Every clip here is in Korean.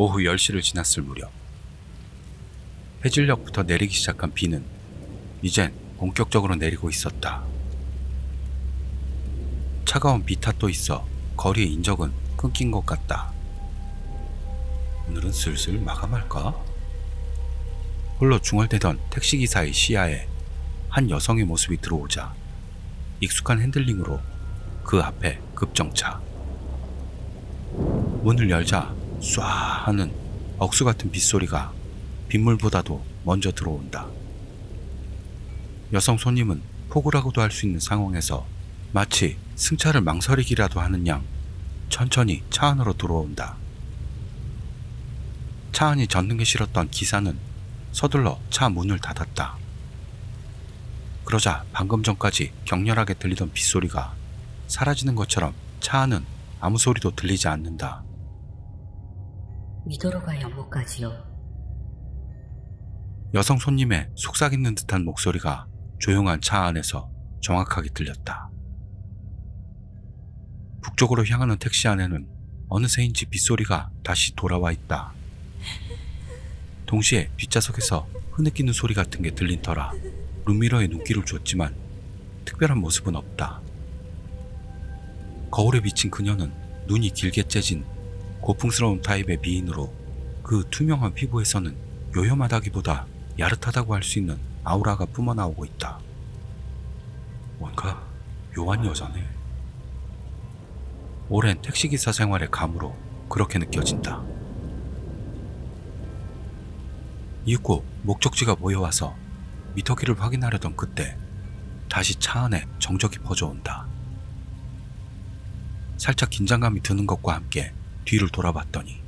오후 10시를 지났을 무렵 해질녘부터 내리기 시작한 비는 이젠 본격적으로 내리고 있었다. 차가운 비 탓도 있어 거리의 인적은 끊긴 것 같다. 오늘은 슬슬 마감할까? 홀로 중얼대던 택시기사의 시야에 한 여성의 모습이 들어오자 익숙한 핸들링으로 그 앞에 급정차. 문을 열자 쏴 하는 억수 같은 빗소리가 빗물보다도 먼저 들어온다. 여성 손님은 폭우라고도 할 수 있는 상황에서 마치 승차를 망설이기라도 하는 양 천천히 차 안으로 들어온다. 차 안이 젖는 게 싫었던 기사는 서둘러 차 문을 닫았다. 그러자 방금 전까지 격렬하게 들리던 빗소리가 사라지는 것처럼 차 안은 아무 소리도 들리지 않는다. 미도로가 연못까지요. 여성 손님의 속삭이는 듯한 목소리가 조용한 차 안에서 정확하게 들렸다. 북쪽으로 향하는 택시 안에는 어느새인지 빗소리가 다시 돌아와 있다. 동시에 뒷좌석에서 흐느끼는 소리 같은 게 들린 터라 룸미러에 눈길을 줬지만 특별한 모습은 없다. 거울에 비친 그녀는 눈이 길게 째진 고풍스러운 타입의 미인으로 그 투명한 피부에서는 요염하다기보다 야릇하다고 할 수 있는 아우라가 뿜어나오고 있다. 뭔가 묘한 여자네. 오랜 택시기사 생활의 감으로 그렇게 느껴진다. 이윽고 목적지가 모여와서 미터기를 확인하려던 그때 다시 차 안에 정적이 퍼져온다. 살짝 긴장감이 드는 것과 함께 뒤를 돌아봤더니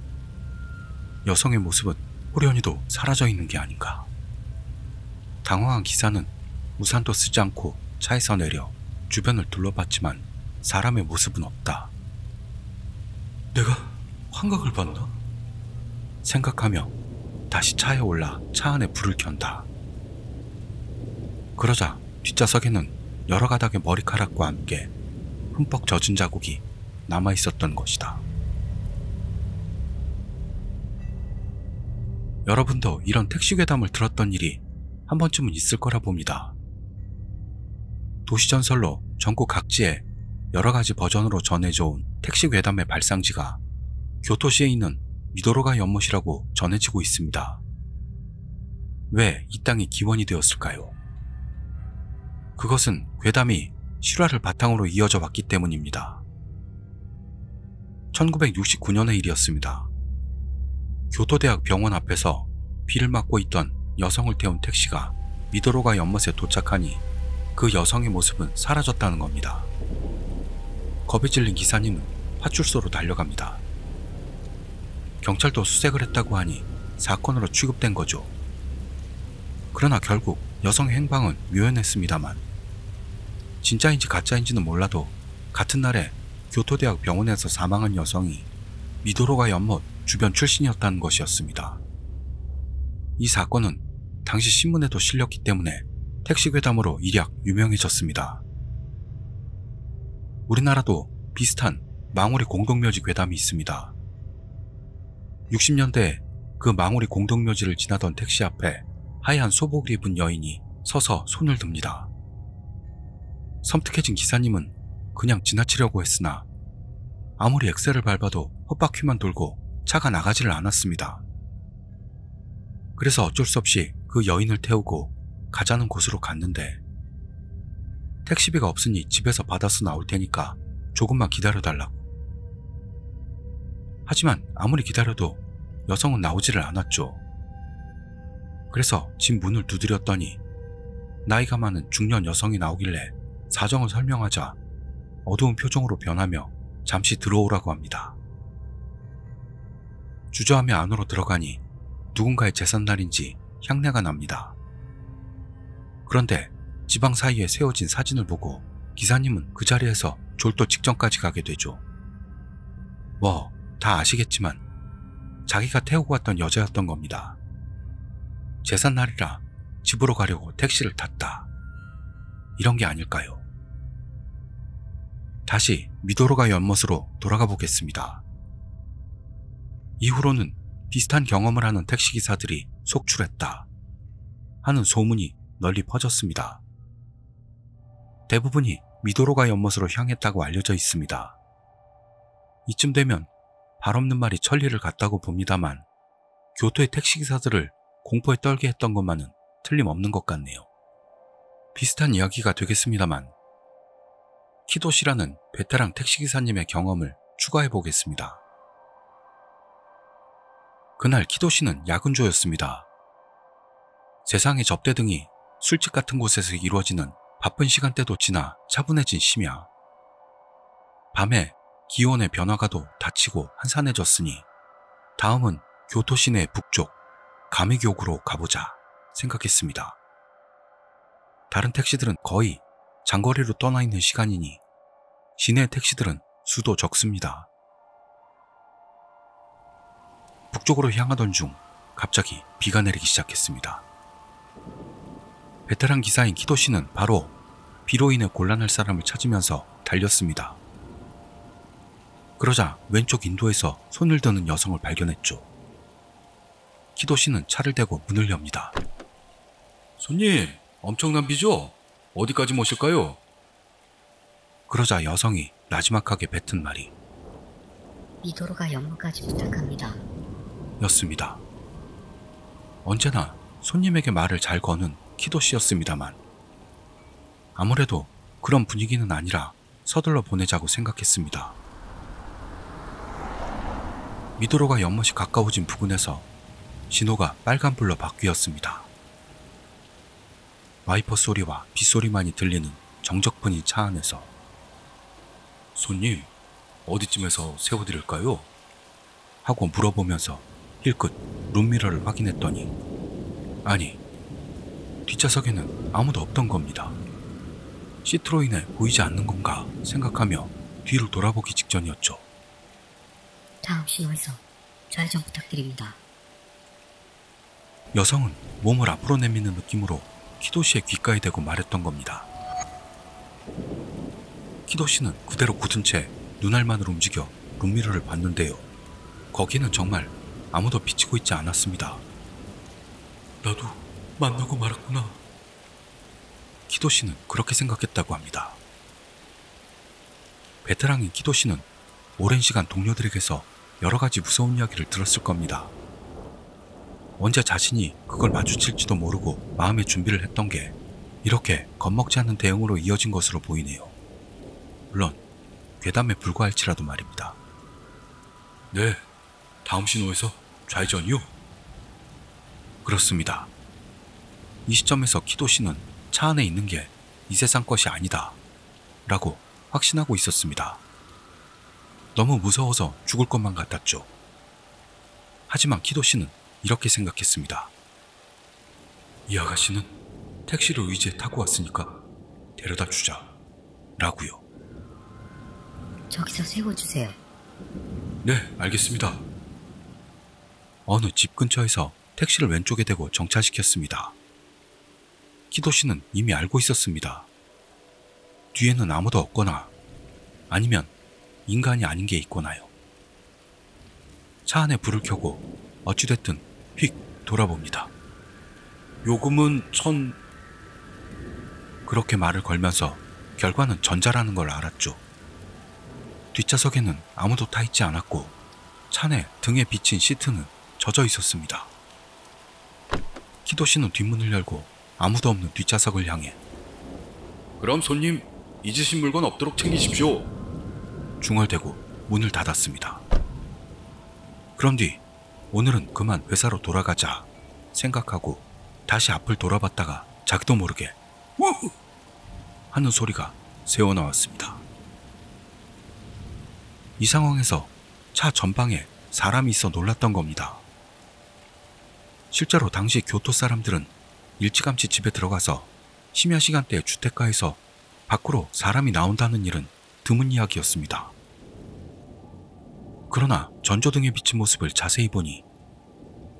여성의 모습은 호련히도 사라져 있는 게 아닌가. 당황한 기사는 우산도 쓰지 않고 차에서 내려 주변을 둘러봤지만 사람의 모습은 없다. 내가 환각을 봤나? 생각하며 다시 차에 올라 차 안에 불을 켠다. 그러자 뒷좌석에는 여러 가닥의 머리카락과 함께 흠뻑 젖은 자국이 남아있었던 것이다. 여러분도 이런 택시 괴담을 들었던 일이 한 번쯤은 있을 거라 봅니다. 도시전설로 전국 각지에 여러 가지 버전으로 전해져 온 택시 괴담의 발상지가 교토시에 있는 미도로가 연못이라고 전해지고 있습니다. 왜 이 땅이 기원이 되었을까요? 그것은 괴담이 실화를 바탕으로 이어져 왔기 때문입니다. 1969년의 일이었습니다. 교토대학 병원 앞에서 비를 맞고 있던 여성을 태운 택시가 미도로가 연못에 도착하니 그 여성의 모습은 사라졌다는 겁니다. 겁에 질린 기사님은 파출소로 달려갑니다. 경찰도 수색을 했다고 하니 사건으로 취급된 거죠. 그러나 결국 여성의 행방은 묘연했습니다만 진짜인지 가짜인지는 몰라도 같은 날에 교토대학 병원에서 사망한 여성이 미도로가 연못 주변 출신이었다는 것이었습니다. 이 사건은 당시 신문에도 실렸기 때문에 택시 괴담으로 일약 유명해졌습니다. 우리나라도 비슷한 망우리 공동묘지 괴담이 있습니다. 60년대에 그 망우리 공동묘지를 지나던 택시 앞에 하얀 소복을 입은 여인이 서서 손을 듭니다. 섬뜩해진 기사님은 그냥 지나치려고 했으나 아무리 엑셀을 밟아도 헛바퀴만 돌고 차가 나가지를 않았습니다. 그래서 어쩔 수 없이 그 여인을 태우고 가자는 곳으로 갔는데 택시비가 없으니 집에서 받아서 나올 테니까 조금만 기다려달라고. 하지만 아무리 기다려도 여성은 나오지를 않았죠. 그래서 집 문을 두드렸더니 나이가 많은 중년 여성이 나오길래 사정을 설명하자 어두운 표정으로 변하며 잠시 들어오라고 합니다. 주저하며 안으로 들어가니 누군가의 제삿날인지 향내가 납니다. 그런데 지방 사이에 세워진 사진을 보고 기사님은 그 자리에서 졸도 직전까지 가게 되죠. 뭐 다 아시겠지만 자기가 태우고 왔던 여자였던 겁니다. 제삿날이라 집으로 가려고 택시를 탔다. 이런 게 아닐까요? 다시 미도로가 연못으로 돌아가 보겠습니다. 이후로는 비슷한 경험을 하는 택시기사들이 속출했다 하는 소문이 널리 퍼졌습니다. 대부분이 미도로가 연못으로 향했다고 알려져 있습니다. 이쯤 되면 발 없는 말이 천리를 갔다고 봅니다만 교토의 택시기사들을 공포에 떨게 했던 것만은 틀림없는 것 같네요. 비슷한 이야기가 되겠습니다만 키도시라는 베테랑 택시기사님의 경험을 추가해 보겠습니다. 그날 키도시는 야근조였습니다. 세상의 접대 등이 술집 같은 곳에서 이루어지는 바쁜 시간대도 지나 차분해진 심야. 밤에 기온의 변화가도 닫히고 한산해졌으니 다음은 교토 시내 북쪽 가미교구로 가보자 생각했습니다. 다른 택시들은 거의 장거리로 떠나 있는 시간이니 시내 택시들은 수도 적습니다. 북쪽으로 향하던 중 갑자기 비가 내리기 시작했습니다. 베테랑 기사인 키도 씨는 바로 비로 인해 곤란할 사람을 찾으면서 달렸습니다. 그러자 왼쪽 인도에서 손을 드는 여성을 발견했죠. 키도 씨는 차를 대고 문을 엽니다. 손님, 엄청난 비죠? 어디까지 모실까요? 그러자 여성이 나지막하게 뱉은 말이 미도로가 연못까지 부탁합니다. 였습니다. 언제나 손님에게 말을 잘 거는 키도 씨였습니다만 아무래도 그런 분위기는 아니라 서둘러 보내자고 생각했습니다. 미도로가 연못이 가까워진 부근에서 신호가 빨간불로 바뀌었습니다. 와이퍼 소리와 빗소리만이 들리는 정적분인 차 안에서 손님, 어디쯤에서 세워드릴까요? 하고 물어보면서 힐끗 룸미러를 확인했더니 아니, 뒷좌석에는 아무도 없던 겁니다. 시트로 인해 보이지 않는 건가 생각하며 뒤를 돌아보기 직전이었죠. 다음 신호에서 좌회전 부탁드립니다. 여성은 몸을 앞으로 내미는 느낌으로 키도씨의 귓가에 대고 말했던 겁니다. 키도씨는 그대로 굳은 채 눈알만으로 움직여 룸미러를 봤는데요. 거기는 정말 아무도 비치고 있지 않았습니다. 나도 만나고 말았구나. 키도씨는 그렇게 생각했다고 합니다. 베테랑인 키도씨는 오랜 시간 동료들에게서 여러 가지 무서운 이야기를 들었을 겁니다. 언제 자신이 그걸 마주칠지도 모르고 마음의 준비를 했던 게 이렇게 겁먹지 않는 대응으로 이어진 것으로 보이네요. 물론 괴담에 불과할지라도 말입니다. 네, 다음 신호에서 좌회전이요? 그렇습니다. 이 시점에서 키도씨는 차 안에 있는 게 이 세상 것이 아니다 라고 확신하고 있었습니다. 너무 무서워서 죽을 것만 같았죠. 하지만 키도씨는 이렇게 생각했습니다. 이 아가씨는 택시를 의지해 타고 왔으니까 데려다 주자 라고요. 저기서 세워주세요. 네, 알겠습니다. 어느 집 근처에서 택시를 왼쪽에 대고 정차시켰습니다. 키도씨는 이미 알고 있었습니다. 뒤에는 아무도 없거나 아니면 인간이 아닌 게 있거나요. 차 안에 불을 켜고 어찌됐든 휙 돌아봅니다. 요금은 1,000... 그렇게 말을 걸면서 결과는 전자라는 걸 알았죠. 뒷좌석에는 아무도 타 있지 않았고 차 내 등에 비친 시트는 젖어 있었습니다. 키도씨는 뒷문을 열고 아무도 없는 뒷좌석을 향해 그럼 손님, 잊으신 물건 없도록 챙기십시오. 중얼대고 문을 닫았습니다. 그런 뒤 오늘은 그만 회사로 돌아가자 생각하고 다시 앞을 돌아봤다가 자기도 모르게 우후! 하는 소리가 새어나왔습니다. 이 상황에서 차 전방에 사람이 있어 놀랐던 겁니다. 실제로 당시 교토 사람들은 일찌감치 집에 들어가서 심야 시간대에 주택가에서 밖으로 사람이 나온다는 일은 드문 이야기였습니다. 그러나 전조등에 비친 모습을 자세히 보니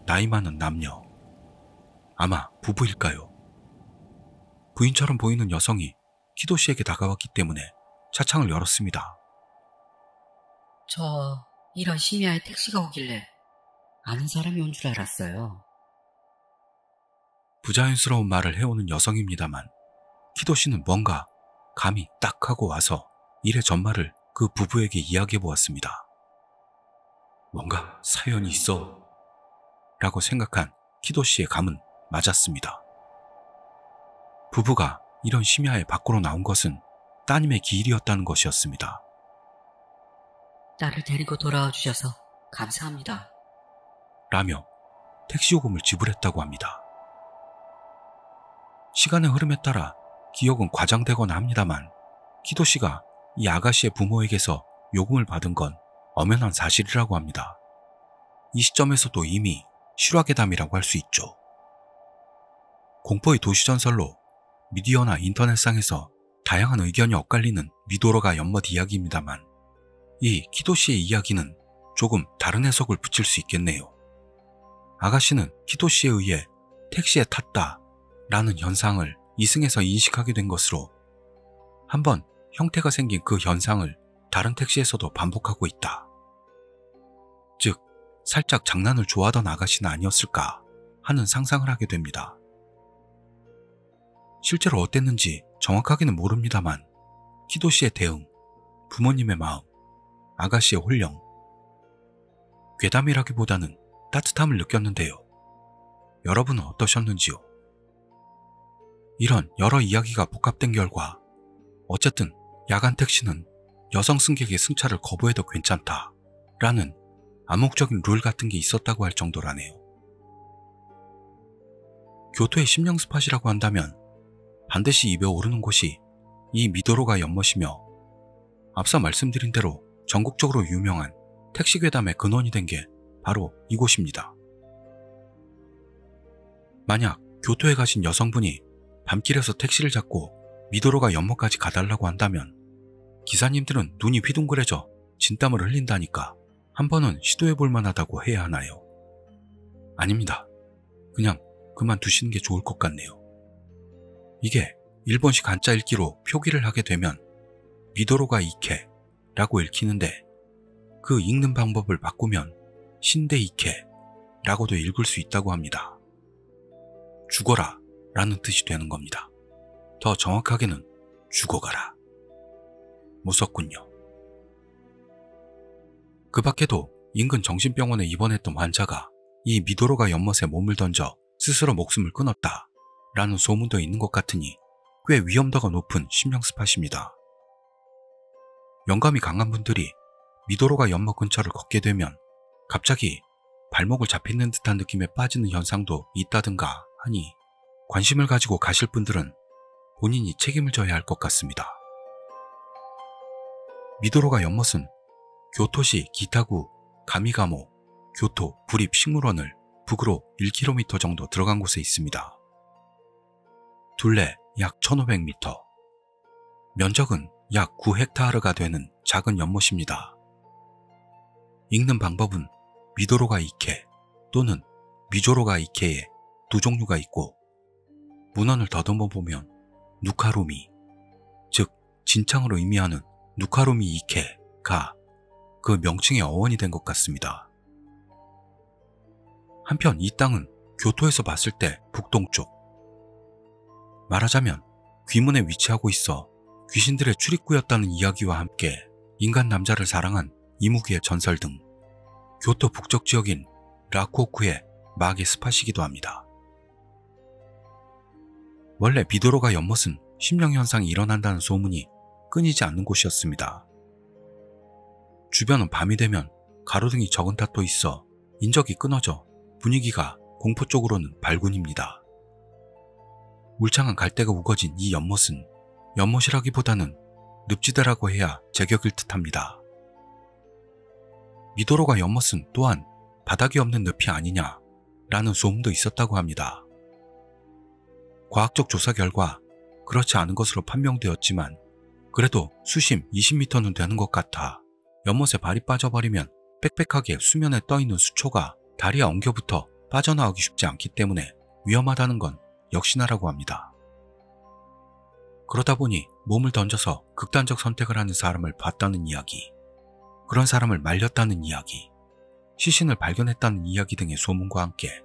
나이 많은 남녀, 아마 부부일까요? 부인처럼 보이는 여성이 키도씨에게 다가왔기 때문에 차창을 열었습니다. 저 이런 심야에 택시가 오길래. 아는 사람이 온 줄 알았어요. 부자연스러운 말을 해오는 여성입니다만 키도 씨는 뭔가 감이 딱 하고 와서 일의 전말을 그 부부에게 이야기해 보았습니다. 뭔가 사연이 있어 라고 생각한 키도 씨의 감은 맞았습니다. 부부가 이런 심야에 밖으로 나온 것은 따님의 기일이었다는 것이었습니다. 딸을 데리고 돌아와 주셔서 감사합니다. 라며 택시 요금을 지불했다고 합니다. 시간의 흐름에 따라 기억은 과장되거나 합니다만 키도 씨가 이 아가씨의 부모에게서 요금을 받은 건 엄연한 사실이라고 합니다. 이 시점에서도 이미 실화괴담이라고 할 수 있죠. 공포의 도시전설로 미디어나 인터넷상에서 다양한 의견이 엇갈리는 미도로가 연못 이야기입니다만 이 키도 씨의 이야기는 조금 다른 해석을 붙일 수 있겠네요. 아가씨는 키도 씨에 의해 택시에 탔다 라는 현상을 이승에서 인식하게 된 것으로 한번 형태가 생긴 그 현상을 다른 택시에서도 반복하고 있다. 즉, 살짝 장난을 좋아하던 아가씨는 아니었을까 하는 상상을 하게 됩니다. 실제로 어땠는지 정확하게는 모릅니다만 키도 씨의 대응, 부모님의 마음, 아가씨의 혼령, 괴담이라기보다는 따뜻함을 느꼈는데요. 여러분은 어떠셨는지요? 이런 여러 이야기가 복합된 결과 어쨌든 야간 택시는 여성 승객의 승차를 거부해도 괜찮다 라는 암묵적인 룰 같은 게 있었다고 할 정도라네요. 교토의 심령 스팟이라고 한다면 반드시 입에 오르는 곳이 이 미도로가 연못이며 앞서 말씀드린 대로 전국적으로 유명한 택시 괴담의 근원이 된 게 바로 이곳입니다. 만약 교토에 가신 여성분이 밤길에서 택시를 잡고 미도로가 연못까지 가달라고 한다면 기사님들은 눈이 휘둥그레져 진땀을 흘린다니까 한 번은 시도해볼 만하다고 해야 하나요? 아닙니다. 그냥 그만두시는 게 좋을 것 같네요. 이게 일본식 한자 읽기로 표기를 하게 되면 미도로가 이케 라고 읽히는데 그 읽는 방법을 바꾸면 신데 이케 라고도 읽을 수 있다고 합니다. 죽어라 라는 뜻이 되는 겁니다. 더 정확하게는 죽어가라. 무섭군요. 그 밖에도 인근 정신병원에 입원했던 환자가 이 미도로가 연못에 몸을 던져 스스로 목숨을 끊었다 라는 소문도 있는 것 같으니 꽤 위험도가 높은 심령 스팟입니다. 영감이 강한 분들이 미도로가 연못 근처를 걷게 되면 갑자기 발목을 잡히는 듯한 느낌에 빠지는 현상도 있다든가 하니 관심을 가지고 가실 분들은 본인이 책임을 져야 할 것 같습니다. 미도로가 연못은 교토시 기타구 가미가모 교토 부립 식물원을 북으로 1km 정도 들어간 곳에 있습니다. 둘레 약 1500m, 면적은 약 9헥타르가 되는 작은 연못입니다. 읽는 방법은 미도로가 이케 또는 미조로가 이케의 두 종류가 있고 문헌을 더듬어 보면 누카루미, 즉 진창으로 의미하는 누카루미 이케가 그 명칭의 어원이 된 것 같습니다. 한편 이 땅은 교토에서 봤을 때 북동쪽, 말하자면 귀문에 위치하고 있어 귀신들의 출입구였다는 이야기와 함께 인간 남자를 사랑한 이무기의 전설 등 교토 북쪽 지역인 라쿠오쿠의 마계 스팟이기도 합니다. 원래 미도로가 연못은 심령현상이 일어난다는 소문이 끊이지 않는 곳이었습니다. 주변은 밤이 되면 가로등이 적은 탓도 있어 인적이 끊어져 분위기가 공포 쪽으로는 발군입니다. 울창한 갈대가 우거진 이 연못은 연못이라기보다는 늪지대라고 해야 제격일 듯합니다. 미도로가 연못은 또한 바닥이 없는 늪이 아니냐라는 소문도 있었다고 합니다. 과학적 조사 결과 그렇지 않은 것으로 판명되었지만 그래도 수심 20m는 되는 것 같아 연못에 발이 빠져버리면 빽빽하게 수면에 떠있는 수초가 다리에 엉겨붙어 빠져나오기 쉽지 않기 때문에 위험하다는 건 역시나라고 합니다. 그러다 보니 몸을 던져서 극단적 선택을 하는 사람을 봤다는 이야기, 그런 사람을 말렸다는 이야기, 시신을 발견했다는 이야기 등의 소문과 함께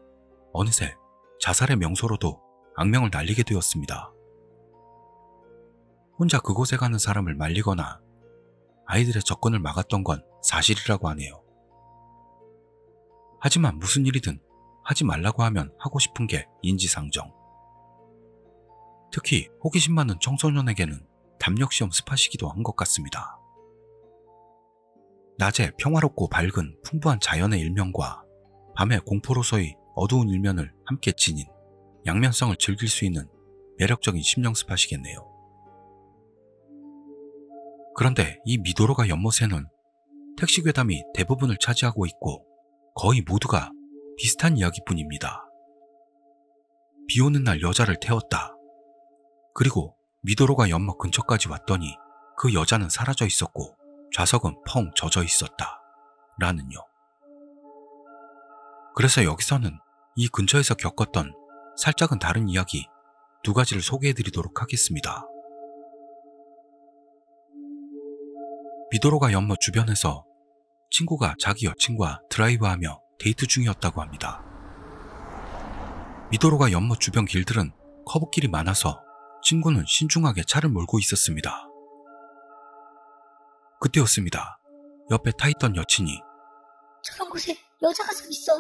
어느새 자살의 명소로도 악명을 날리게 되었습니다. 혼자 그곳에 가는 사람을 말리거나 아이들의 접근을 막았던 건 사실이라고 하네요. 하지만 무슨 일이든 하지 말라고 하면 하고 싶은 게 인지상정. 특히 호기심 많은 청소년에게는 담력시험 스팟이기도 한 것 같습니다. 낮에 평화롭고 밝은 풍부한 자연의 일면과 밤에 공포로서의 어두운 일면을 함께 지닌 양면성을 즐길 수 있는 매력적인 심령 스팟이겠네요. 그런데 이 미도로가 연못에는 택시 괴담이 대부분을 차지하고 있고 거의 모두가 비슷한 이야기뿐입니다. 비 오는 날 여자를 태웠다. 그리고 미도로가 연못 근처까지 왔더니 그 여자는 사라져 있었고 좌석은 펑 젖어 있었다. 라는요. 그래서 여기서는 이 근처에서 겪었던 살짝은 다른 이야기 2가지를 소개해드리도록 하겠습니다. 미도로가 연못 주변에서 친구가 자기 여친과 드라이브하며 데이트 중이었다고 합니다. 미도로가 연못 주변 길들은 커브길이 많아서 친구는 신중하게 차를 몰고 있었습니다. 그때였습니다. 옆에 타있던 여친이 저런 곳에 여자가 서 있어.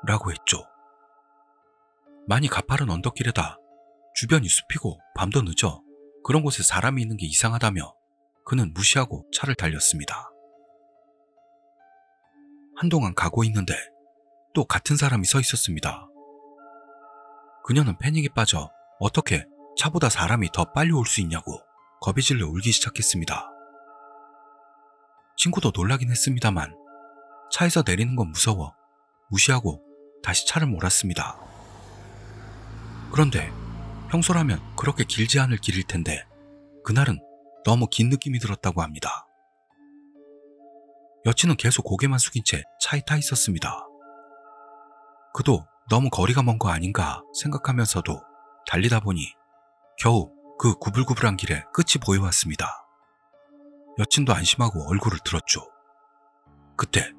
라고 했죠. 많이 가파른 언덕길에다 주변이 숲이고 밤도 늦어 그런 곳에 사람이 있는 게 이상하다며 그는 무시하고 차를 달렸습니다. 한동안 가고 있는데 또 같은 사람이 서 있었습니다. 그녀는 패닉에 빠져 어떻게 차보다 사람이 더 빨리 올 수 있냐고 겁이 질려 울기 시작했습니다. 친구도 놀라긴 했습니다만 차에서 내리는 건 무서워 무시하고 다시 차를 몰았습니다. 그런데 평소라면 그렇게 길지 않을 길일 텐데 그날은 너무 긴 느낌이 들었다고 합니다. 여친은 계속 고개만 숙인 채 차에 타 있었습니다. 그도 너무 거리가 먼 거 아닌가 생각하면서도 달리다 보니 겨우 그 구불구불한 길의 끝이 보여왔습니다. 여친도 안심하고 얼굴을 들었죠. 그때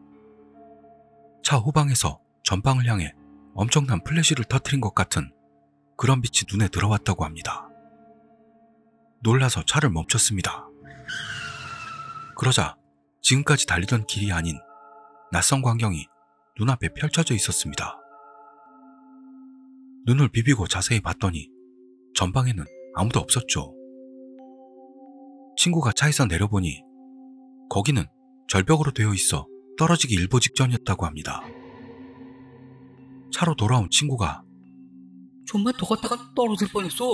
차 후방에서 전방을 향해 엄청난 플래시를 터뜨린 것 같은 그런 빛이 눈에 들어왔다고 합니다. 놀라서 차를 멈췄습니다. 그러자 지금까지 달리던 길이 아닌 낯선 광경이 눈앞에 펼쳐져 있었습니다. 눈을 비비고 자세히 봤더니 전방에는 아무도 없었죠. 친구가 차에서 내려보니 거기는 절벽으로 되어 있어 떨어지기 일보 직전이었다고 합니다. 차로 돌아온 친구가 좀만 더 갔다가 떨어질 뻔했어.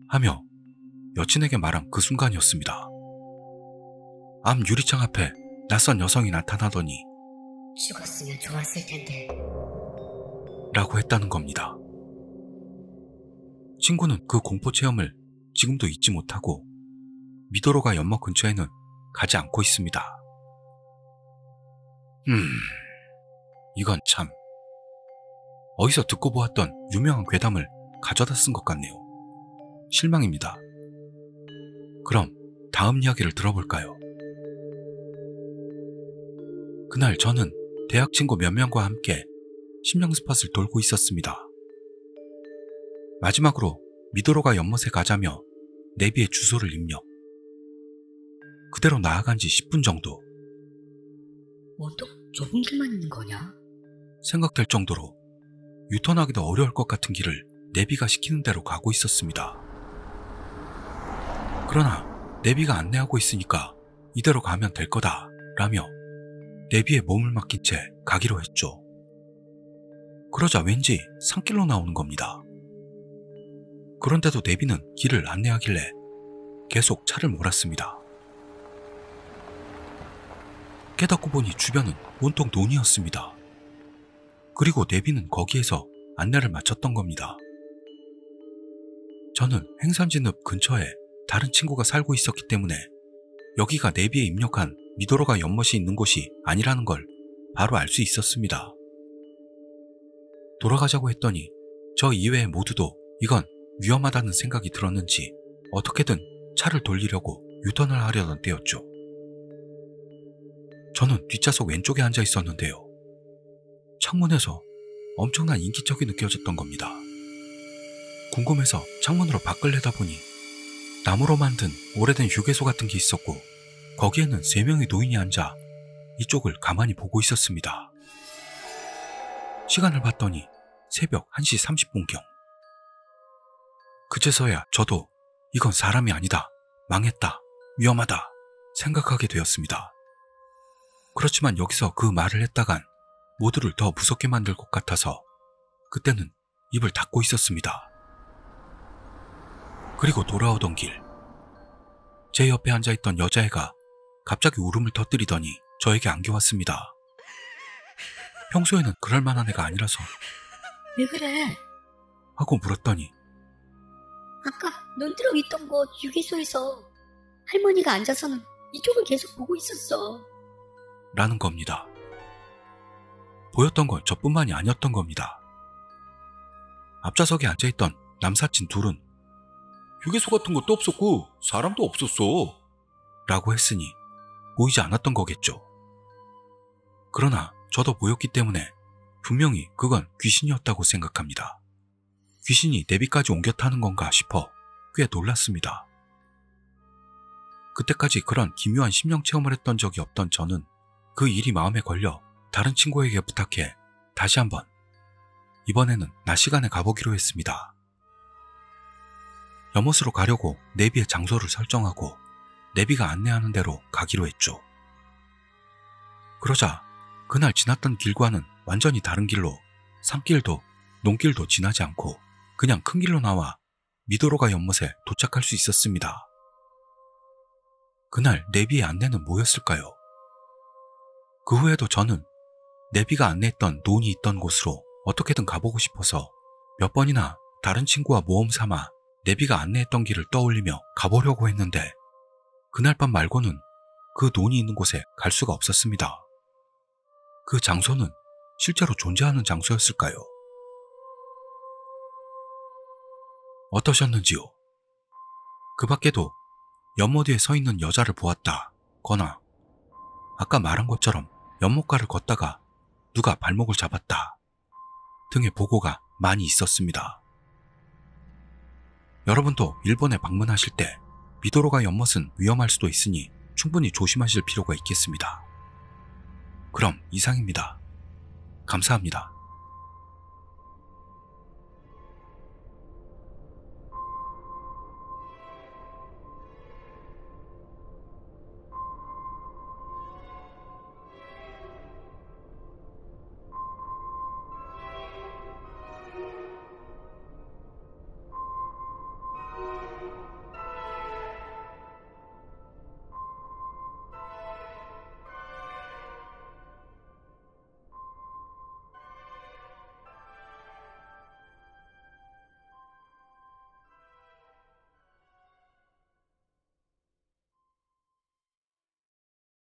하며 여친에게 말한 그 순간이었습니다. 앞 유리창 앞에 낯선 여성이 나타나더니 죽었으면 좋았을 텐데. 라고 했다는 겁니다. 친구는 그 공포 체험을 지금도 잊지 못하고 미도로가 연못 근처에는 가지 않고 있습니다. 이건 참 어디서 듣고 보았던 유명한 괴담을 가져다 쓴 것 같네요. 실망입니다. 그럼 다음 이야기를 들어볼까요? 그날 저는 대학 친구 몇 명과 함께 심령 스팟을 돌고 있었습니다. 마지막으로 미도로가 연못에 가자며 내비에 주소를 입력. 그대로 나아간 지 10분 정도 원통 좁은 길만 있는 거냐? 생각될 정도로 유턴하기도 어려울 것 같은 길을 내비가 시키는 대로 가고 있었습니다. 그러나 내비가 안내하고 있으니까 이대로 가면 될 거다 라며 내비에 몸을 맡긴 채 가기로 했죠. 그러자 왠지 산길로 나오는 겁니다. 그런데도 내비는 길을 안내하길래 계속 차를 몰았습니다. 깨닫고 보니 주변은 온통 논이었습니다. 그리고 내비는 거기에서 안내를 마쳤던 겁니다. 저는 행선지 늪 근처에 다른 친구가 살고 있었기 때문에 여기가 내비에 입력한 미도로가 연못이 있는 곳이 아니라는 걸 바로 알 수 있었습니다. 돌아가자고 했더니 저 이외의 모두도 이건 위험하다는 생각이 들었는지 어떻게든 차를 돌리려고 유턴을 하려던 때였죠. 저는 뒷좌석 왼쪽에 앉아 있었는데요. 창문에서 엄청난 인기척이 느껴졌던 겁니다. 궁금해서 창문으로 밖을 내다보니 나무로 만든 오래된 휴게소 같은 게 있었고 거기에는 3명의 노인이 앉아 이쪽을 가만히 보고 있었습니다. 시간을 봤더니 새벽 1시 30분경. 그제서야 저도 이건 사람이 아니다, 망했다, 위험하다 생각하게 되었습니다. 그렇지만 여기서 그 말을 했다간 모두를 더 무섭게 만들 것 같아서 그때는 입을 닫고 있었습니다. 그리고 돌아오던 길, 제 옆에 앉아있던 여자애가 갑자기 울음을 터뜨리더니 저에게 안겨왔습니다. 평소에는 그럴 만한 애가 아니라서 왜 그래? 하고 물었더니 아까 논두렁 있던 곳 휴게소에서 할머니가 앉아서는 이쪽을 계속 보고 있었어. 라는 겁니다. 보였던 건 저뿐만이 아니었던 겁니다. 앞좌석에 앉아있던 남사친 둘은 휴게소 같은 것도 없었고 사람도 없었어 라고 했으니 보이지 않았던 거겠죠. 그러나 저도 보였기 때문에 분명히 그건 귀신이었다고 생각합니다. 귀신이 내비까지 옮겨 타는 건가 싶어 꽤 놀랐습니다. 그때까지 그런 기묘한 심령 체험을 했던 적이 없던 저는 그 일이 마음에 걸려 다른 친구에게 부탁해 다시 한번, 이번에는 낮 시간에 가보기로 했습니다. 연못으로 가려고 내비의 장소를 설정하고 내비가 안내하는 대로 가기로 했죠. 그러자 그날 지났던 길과는 완전히 다른 길로 산길도 논길도 지나지 않고 그냥 큰 길로 나와 미도로가 연못에 도착할 수 있었습니다. 그날 내비의 안내는 뭐였을까요? 그 후에도 저는 내비가 안내했던 논이 있던 곳으로 어떻게든 가보고 싶어서 몇 번이나 다른 친구와 모험 삼아 내비가 안내했던 길을 떠올리며 가보려고 했는데 그날 밤 말고는 그 논이 있는 곳에 갈 수가 없었습니다. 그 장소는 실제로 존재하는 장소였을까요? 어떠셨는지요? 그 밖에도 연못 위에 서 있는 여자를 보았다 거나 아까 말한 것처럼 연못가를 걷다가 누가 발목을 잡았다 등의 보고가 많이 있었습니다. 여러분도 일본에 방문하실 때 미도로가 연못은 위험할 수도 있으니 충분히 조심하실 필요가 있겠습니다. 그럼 이상입니다. 감사합니다.